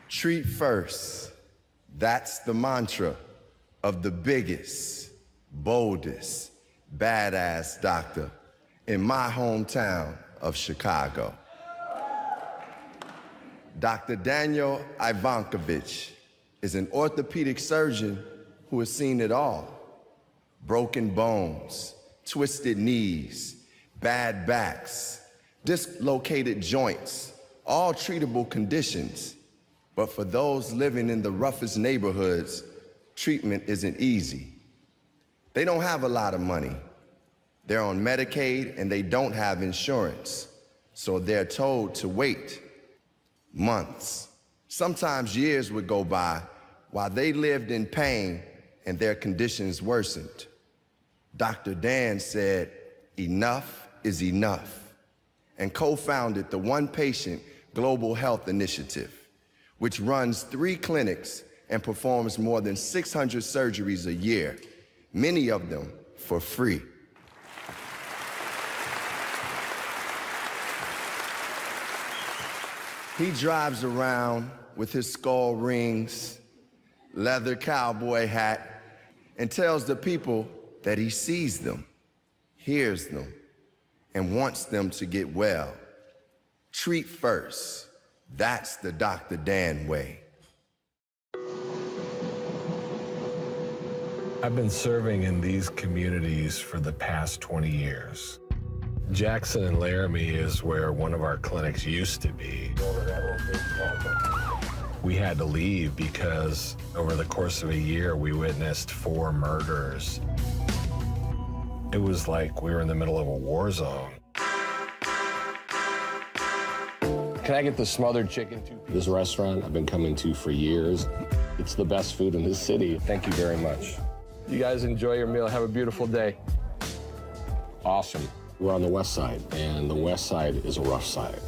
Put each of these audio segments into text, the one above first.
Treat first. That's the mantra of the biggest, boldest, badass doctor in my hometown of Chicago. Dr. Daniel Ivankovich is an orthopedic surgeon who has seen it all. Broken bones, twisted knees, bad backs, dislocated joints, all treatable conditions. But for those living in the roughest neighborhoods, treatment isn't easy. They don't have a lot of money. They're on Medicaid and they don't have insurance. So they're told to wait months. Sometimes years would go by while they lived in pain and their conditions worsened. Dr. Dan said, enough is enough, and co-founded the One Patient Global Health Initiative, which runs 3 clinics and performs more than 600 surgeries a year, many of them for free. He drives around with his skull rings, leather cowboy hat, and tells the people that he sees them, hears them, and wants them to get well. Treat first. That's the Dr. Dan way. I've been serving in these communities for the past 20 years. Jackson and Laramie is where one of our clinics used to be. We had to leave because over the course of a year, we witnessed 4 murders. It was like we were in the middle of a war zone. Can I get the smothered chicken too? This restaurant I've been coming to for years. It's the best food in this city. Thank you very much. You guys enjoy your meal. Have a beautiful day. Awesome. We're on the west side, and the west side is a rough side.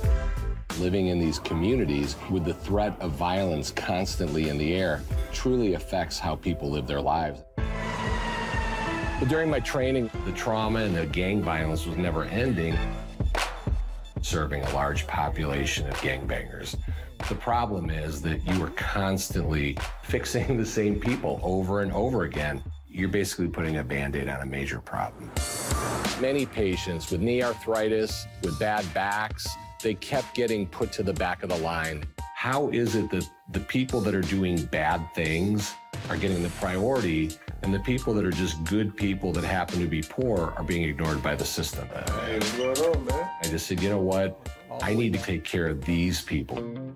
Living in these communities with the threat of violence constantly in the air truly affects how people live their lives. But during my training, the trauma and the gang violence was never ending. Serving a large population of gangbangers. The problem is that you are constantly fixing the same people over and over again. You're basically putting a Band-Aid on a major problem. Many patients with knee arthritis, with bad backs, they kept getting put to the back of the line. How is it that the people that are doing bad things are getting the priority, and the people that are just good people that happen to be poor are being ignored by the system? Hey, what's going on, man? I just said, you know what? I need to take care of these people.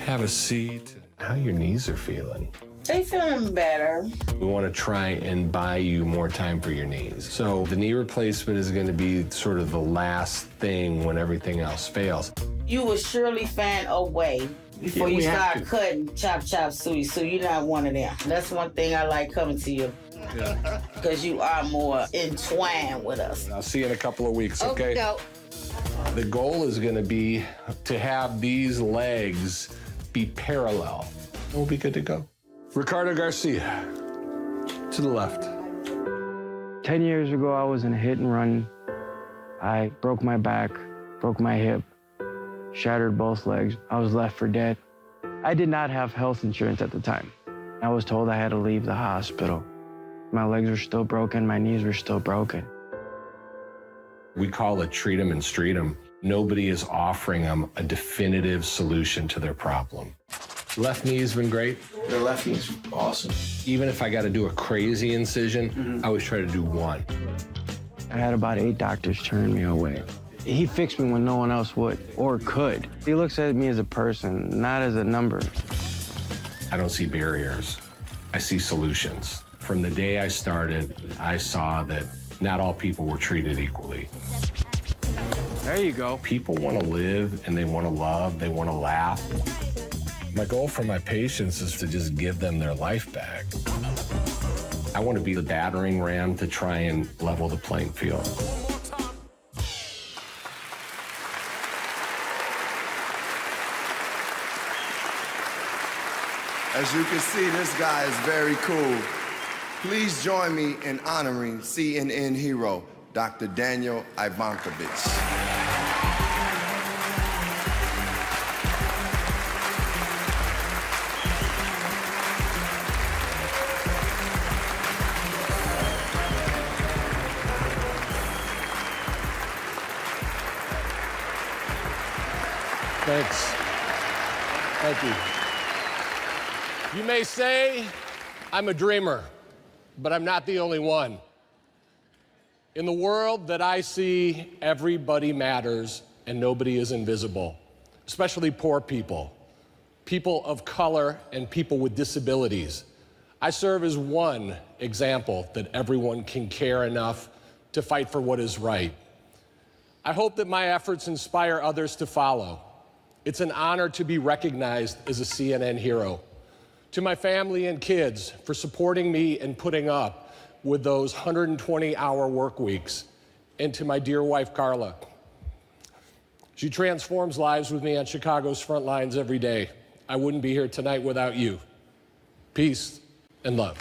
Have a seat. How your knees are feeling? They feeling better. We want to try and buy you more time for your knees. So the knee replacement is going to be sort of the last thing when everything else fails. You will surely find a way before you start cutting, chop, suey. So you're not one of them. That's one thing I like coming to you. Because you are more entwined with us. I'll see you in a couple of weeks, okay? No. The goal is going to be to have these legs be parallel. We'll be good to go. Ricardo Garcia, to the left. 10 years ago, I was in a hit and run. I broke my back, broke my hip, shattered both legs. I was left for dead. I did not have health insurance at the time. I was told I had to leave the hospital. My legs were still broken, my knees were still broken. We call it treat 'em and street 'em. Nobody is offering them a definitive solution to their problem. Left knee's been great. The left knee's awesome. Even if I got to do a crazy incision, I always try to do one. I had about 8 doctors turn me away. He fixed me when no one else would or could. He looks at me as a person, not as a number. I don't see barriers. I see solutions. From the day I started, I saw that not all people were treated equally. There you go. People want to live and they want to love, they want to laugh. My goal for my patients is to just give them their life back. I want to be the battering ram to try and level the playing field. As you can see, this guy is very cool. Please join me in honoring CNN hero, Dr. Daniel Ivankovich. Thanks. Thank you. You may say I'm a dreamer, but I'm not the only one. In the world that I see, everybody matters and nobody is invisible, especially poor people, people of color, and people with disabilities. I serve as one example that everyone can care enough to fight for what is right. I hope that my efforts inspire others to follow. It's an honor to be recognized as a CNN hero. To my family and kids for supporting me and putting up with those 120-hour work weeks. And to my dear wife, Carla. She transforms lives with me on Chicago's front lines every day. I wouldn't be here tonight without you. Peace and love.